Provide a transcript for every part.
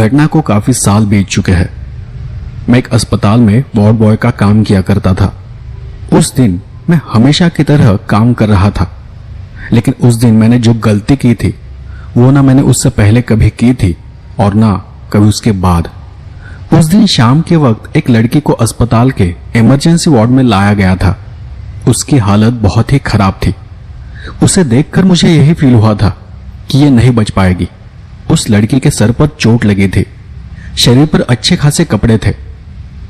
घटना को काफी साल बीत चुके हैं। मैं एक अस्पताल में वार्ड बॉय का काम किया करता था। उस दिन मैं हमेशा की तरह काम कर रहा था, लेकिन उस दिन मैंने जो गलती की थी वो ना मैंने उससे पहले कभी की थी और ना कभी उसके बाद। उस दिन शाम के वक्त एक लड़की को अस्पताल के इमरजेंसी वार्ड में लाया गया था। उसकी हालत बहुत ही खराब थी। उसे देखकर मुझे यही फील हुआ था कि ये नहीं बच पाएगी। उस लड़की के सर पर चोट लगी थी, शरीर पर अच्छे खासे कपड़े थे,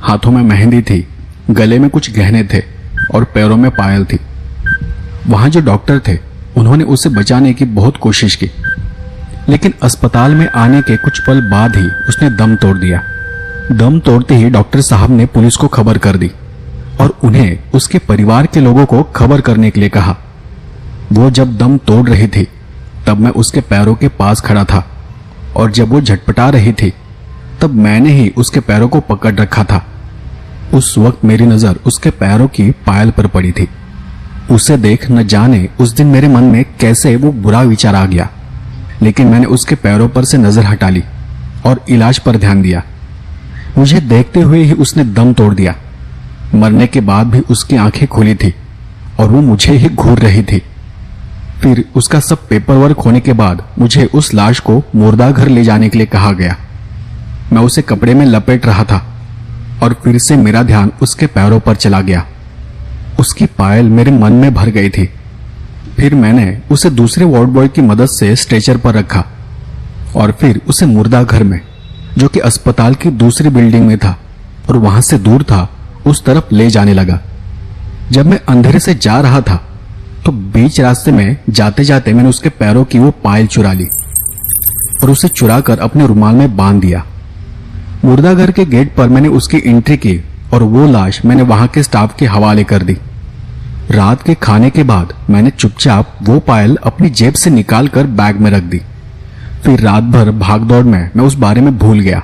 हाथों में मेहंदी थी, गले में कुछ गहने थे और पैरों में पायल थी। वहां जो डॉक्टर थे उन्होंने उसे बचाने की बहुत कोशिश की, लेकिन अस्पताल में आने के कुछ पल बाद ही उसने दम तोड़ दिया। दम तोड़ते ही डॉक्टर साहब ने पुलिस को खबर कर दी और उन्हें उसके परिवार के लोगों को खबर करने के लिए कहा। वो जब दम तोड़ रही थी तब मैं उसके पैरों के पास खड़ा था और जब वो झटपटा रही थी तब मैंने ही उसके पैरों को पकड़ रखा था। उस वक्त मेरी नजर उसके पैरों की पायल पर पड़ी थी। उसे देख न जाने उस दिन मेरे मन में कैसे वो बुरा विचार आ गया, लेकिन मैंने उसके पैरों पर से नजर हटा ली और इलाज पर ध्यान दिया। मुझे देखते हुए ही उसने दम तोड़ दिया। मरने के बाद भी उसकी आंखें खुली थी और वो मुझे ही घूर रही थी। फिर उसका सब पेपर वर्क होने के बाद मुझे उस लाश को मुर्दाघर ले जाने के लिए कहा गया। मैं उसे कपड़े में लपेट रहा था और फिर से मेरा ध्यान उसके पैरों पर चला गया। उसकी पायल मेरे मन में भर गई थी। फिर मैंने उसे दूसरे वार्ड बॉय की मदद से स्ट्रेचर पर रखा और फिर उसे मुर्दाघर में, जो कि अस्पताल की दूसरी बिल्डिंग में था और वहां से दूर था, उस तरफ ले जाने लगा। जब मैं अंधेरे से जा रहा था तो बीच रास्ते में जाते जाते मैंने उसके पैरों की वो पायल चुरा ली और उसे चुराकर अपने रुमाल में बांध दिया। मुर्दाघर के गेट पर मैंने उसकी एंट्री की और वो लाश मैंने वहां के स्टाफ के हवाले कर दी। रात के खाने के बाद मैंने चुपचाप वो पायल अपनी जेब से निकालकर बैग में रख दी। फिर रात भर भागदौड़ में मैं उस बारे में भूल गया।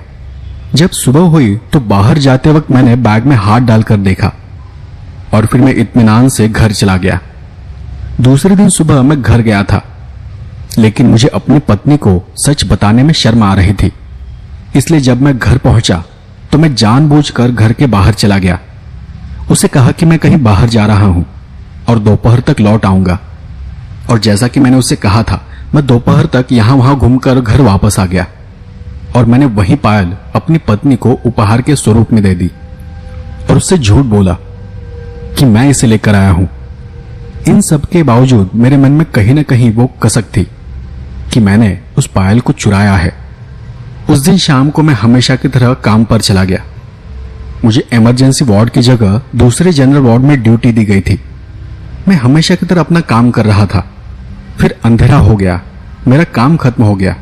जब सुबह हुई तो बाहर जाते वक्त मैंने बैग में हाथ डालकर देखा और फिर मैं इत्मीनान से घर चला गया। दूसरे दिन सुबह मैं घर गया था, लेकिन मुझे अपनी पत्नी को सच बताने में शर्म आ रही थी। इसलिए जब मैं घर पहुंचा तो मैं जानबूझकर घर के बाहर चला गया। उसे कहा कि मैं कहीं बाहर जा रहा हूं और दोपहर तक लौट आऊंगा। और जैसा कि मैंने उससे कहा था, मैं दोपहर तक यहां वहां घूमकर घर वापस आ गया और मैंने वही पायल अपनी पत्नी को उपहार के स्वरूप में दे दी और उससे झूठ बोला कि मैं इसे लेकर आया हूं। इन सब के बावजूद मेरे मन में कहीं न कहीं वो कसक थी कि मैंने उस पायल को चुराया है। उस दिन शाम को मैं हमेशा की तरह काम पर चला गया। मुझे इमरजेंसी वार्ड की जगह दूसरे जनरल वार्ड में ड्यूटी दी गई थी। मैं हमेशा की तरह अपना काम कर रहा था। फिर अंधेरा हो गया, मेरा काम खत्म हो गया।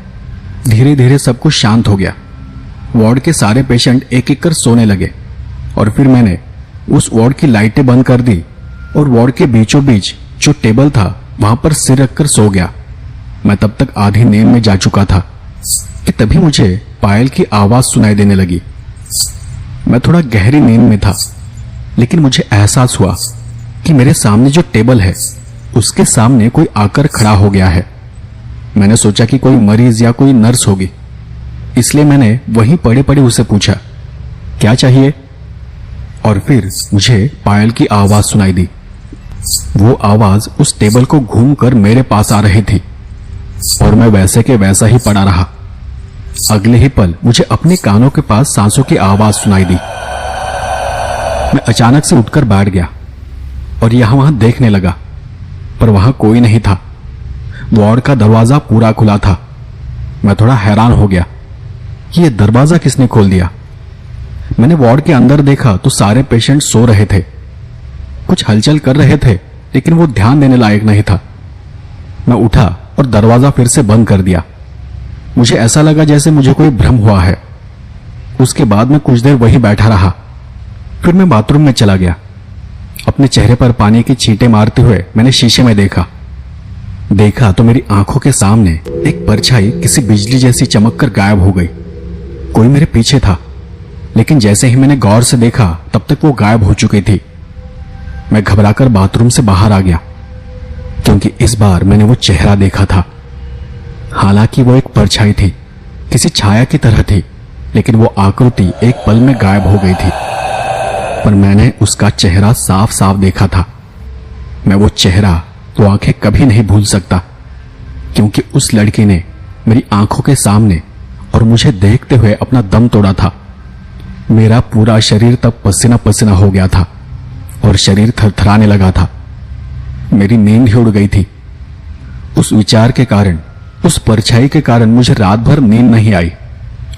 धीरे धीरे सब कुछ शांत हो गया। वार्ड के सारे पेशेंट एक एक कर सोने लगे और फिर मैंने उस वार्ड की लाइटें बंद कर दी और वार्ड के बीचों बीच जो टेबल था वहां पर सिर रखकर सो गया। मैं तब तक आधी नींद में जा चुका था कि तभी मुझे पायल की आवाज सुनाई देने लगी। मैं थोड़ा गहरी नींद में था, लेकिन मुझे एहसास हुआ कि मेरे सामने जो टेबल है उसके सामने कोई आकर खड़ा हो गया है। मैंने सोचा कि कोई मरीज या कोई नर्स होगी, इसलिए मैंने वहीं पड़े पड़े उसे पूछा, क्या चाहिए? और फिर मुझे पायल की आवाज सुनाई दी। वो आवाज उस टेबल को घूमकर मेरे पास आ रही थी और मैं वैसे के वैसा ही पड़ा रहा। अगले ही पल मुझे अपने कानों के पास सांसों की आवाज सुनाई दी। मैं अचानक से उठकर बैठ गया और यहां वहां देखने लगा, पर वहां कोई नहीं था। वार्ड का दरवाजा पूरा खुला था। मैं थोड़ा हैरान हो गया कि यह दरवाजा किसने खोल दिया। मैंने वार्ड के अंदर देखा तो सारे पेशेंट सो रहे थे। कुछ हलचल कर रहे थे, लेकिन वो ध्यान देने लायक नहीं था। मैं उठा और दरवाजा फिर से बंद कर दिया। मुझे ऐसा लगा जैसे मुझे कोई भ्रम हुआ है। उसके बाद मैं कुछ देर वहीं बैठा रहा। फिर मैं बाथरूम में चला गया। अपने चेहरे पर पानी की छींटे मारते हुए मैंने शीशे में देखा तो मेरी आंखों के सामने एक परछाई किसी बिजली जैसी चमक कर गायब हो गई। कोई मेरे पीछे था, लेकिन जैसे ही मैंने गौर से देखा तब तक वो गायब हो चुकी थी। मैं घबराकर बाथरूम से बाहर आ गया, क्योंकि इस बार मैंने वो चेहरा देखा था। हालांकि वो एक परछाई थी, किसी छाया की तरह थी, लेकिन वो आकृति एक पल में गायब हो गई थी। पर मैंने उसका चेहरा साफ साफ देखा था। मैं वो चेहरा, वो आंखें कभी नहीं भूल सकता, क्योंकि उस लड़की ने मेरी आंखों के सामने और मुझे देखते हुए अपना दम तोड़ा था। मेरा पूरा शरीर तब पसीना पसीना हो गया था और शरीर थरथराने लगा था। मेरी नींद ही उड़ गई थी। उस विचार के कारण, उस परछाई के कारण मुझे रात भर नींद नहीं आई।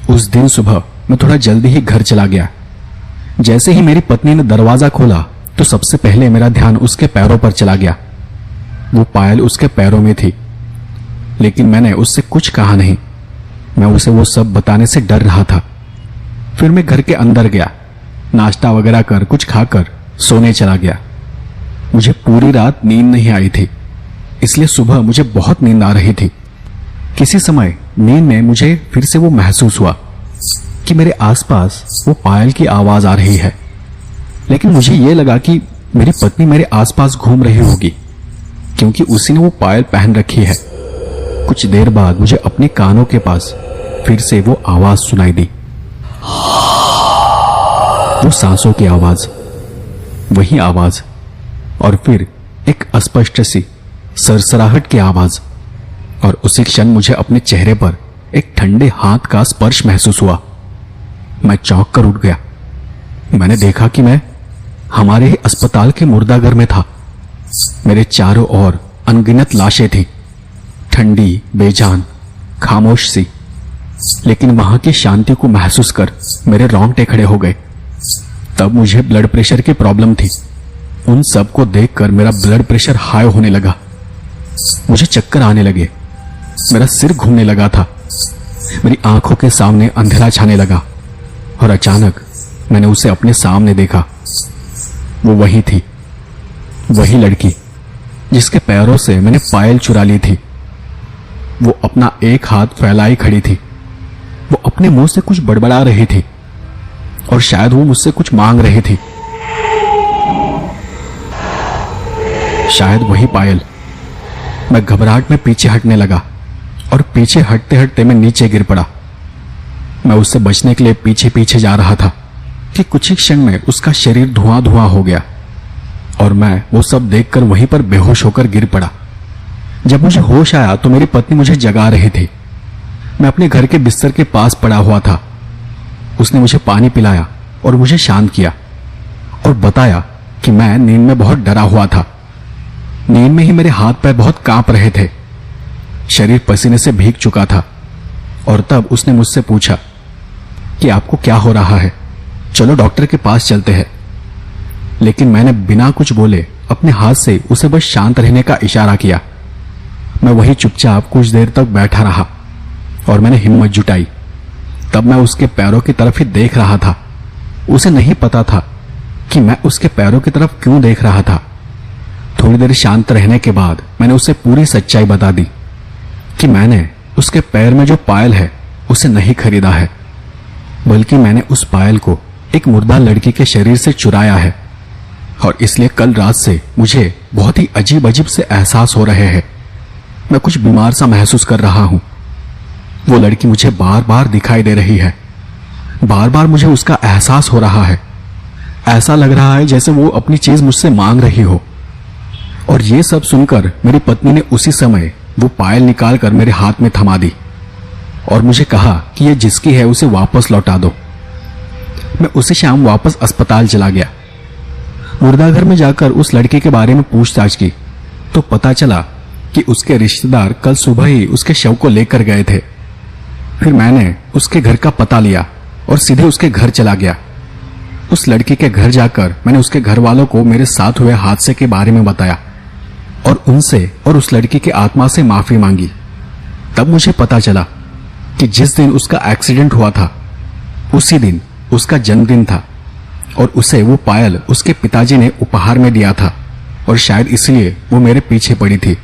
उस दिन सुबह मैं थोड़ा जल्दी ही घर चला गया। जैसे ही मेरी पत्नी ने दरवाजा खोला तो सबसे पहले मेरा ध्यान उसके पैरों पर चला गया। वो पायल उसके पैरों में थी, लेकिन मैंने उससे कुछ कहा नहीं। मैं उसे वो सब बताने से डर रहा था। फिर मैं घर के अंदर गया, नाश्ता वगैरह कर कुछ खाकर सोने चला गया। मुझे पूरी रात नींद नहीं आई थी, इसलिए सुबह मुझे बहुत नींद आ रही थी। किसी समय नींद में मुझे फिर से वो महसूस हुआ कि मेरे आसपास वो पायल की आवाज आ रही है, लेकिन मुझे ये लगा कि मेरी पत्नी मेरे आसपास घूम रही होगी, क्योंकि उसी ने वो पायल पहन रखी है। कुछ देर बाद मुझे अपने कानों के पास फिर से वो आवाज सुनाई दी। वो सांसों की आवाज, वही आवाज, और फिर एक अस्पष्ट सी सरसराहट की आवाज। और उसी क्षण मुझे अपने चेहरे पर एक ठंडे हाथ का स्पर्श महसूस हुआ। मैं चौंक कर उठ गया। मैंने देखा कि मैं हमारे ही अस्पताल के मुर्दाघर में था। मेरे चारों ओर अनगिनत लाशें थी, ठंडी, बेजान, खामोश सी। लेकिन वहां की शांति को महसूस कर मेरे रोंगटे खड़े हो गए। तब मुझे ब्लड प्रेशर की प्रॉब्लम थी। उन सब को देखकर मेरा ब्लड प्रेशर हाई होने लगा। मुझे चक्कर आने लगे, मेरा सिर घूमने लगा था, मेरी आंखों के सामने अंधेरा छाने लगा। और अचानक मैंने उसे अपने सामने देखा। वो वही थी, वही लड़की जिसके पैरों से मैंने पायल चुरा ली थी। वो अपना एक हाथ फैलाई खड़ी थी। वो अपने मुंह से कुछ बड़बड़ा रही थी और शायद वो मुझसे कुछ मांग रही थी। शायद वही पायल। मैं घबराहट में पीछे हटने लगा और पीछे हटते हटते मैं नीचे गिर पड़ा। मैं उससे बचने के लिए पीछे पीछे जा रहा था कि कुछ ही क्षण में उसका शरीर धुआं धुआं हो गया और मैं वो सब देखकर वहीं पर बेहोश होकर गिर पड़ा। जब मुझे होश आया तो मेरी पत्नी मुझे जगा रही थी। मैं अपने घर के बिस्तर के पास पड़ा हुआ था। उसने मुझे पानी पिलाया और मुझे शांत किया और बताया कि मैं नींद में बहुत डरा हुआ था। नींद में ही मेरे हाथ पैर बहुत कांप रहे थे, शरीर पसीने से भीग चुका था। और तब उसने मुझसे पूछा कि आपको क्या हो रहा है, चलो डॉक्टर के पास चलते हैं। लेकिन मैंने बिना कुछ बोले अपने हाथ से उसे बस शांत रहने का इशारा किया। मैं वही चुपचाप कुछ देर तक बैठा रहा और मैंने हिम्मत जुटाई। तब मैं उसके पैरों की तरफ ही देख रहा था। उसे नहीं पता था कि मैं उसके पैरों की तरफ क्यों देख रहा था। थोड़ी देर शांत रहने के बाद मैंने उसे पूरी सच्चाई बता दी कि मैंने उसके पैर में जो पायल है उसे नहीं खरीदा है, बल्कि मैंने उस पायल को एक मुर्दा लड़की के शरीर से चुराया है। और इसलिए कल रात से मुझे बहुत ही अजीब अजीब से एहसास हो रहे हैं। मैं कुछ बीमार सा महसूस कर रहा हूं। वो लड़की मुझे बार बार दिखाई दे रही है। बार बार मुझे उसका एहसास हो रहा है। ऐसा लग रहा है जैसे वो अपनी चीज मुझसे मांग रही हो। और ये सब सुनकर मेरी पत्नी ने उसी समय वो पायल निकालकर मेरे हाथ में थमा दी और मुझे कहा कि ये जिसकी है उसे वापस लौटा दो। मैं उसी शाम वापस अस्पताल चला गया। मुर्दाघर में जाकर उस लड़की के बारे में पूछताछ की तो पता चला कि उसके रिश्तेदार कल सुबह ही उसके शव को लेकर गए थे। फिर मैंने उसके घर का पता लिया और सीधे उसके घर चला गया। उस लड़की के घर जाकर मैंने उसके घर वालों को मेरे साथ हुए हादसे के बारे में बताया और उनसे और उस लड़की की आत्मा से माफी मांगी। तब मुझे पता चला कि जिस दिन उसका एक्सीडेंट हुआ था उसी दिन उसका जन्मदिन था और उसे वो पायल उसके पिताजी ने उपहार में दिया था और शायद इसलिए वो मेरे पीछे पड़ी थी।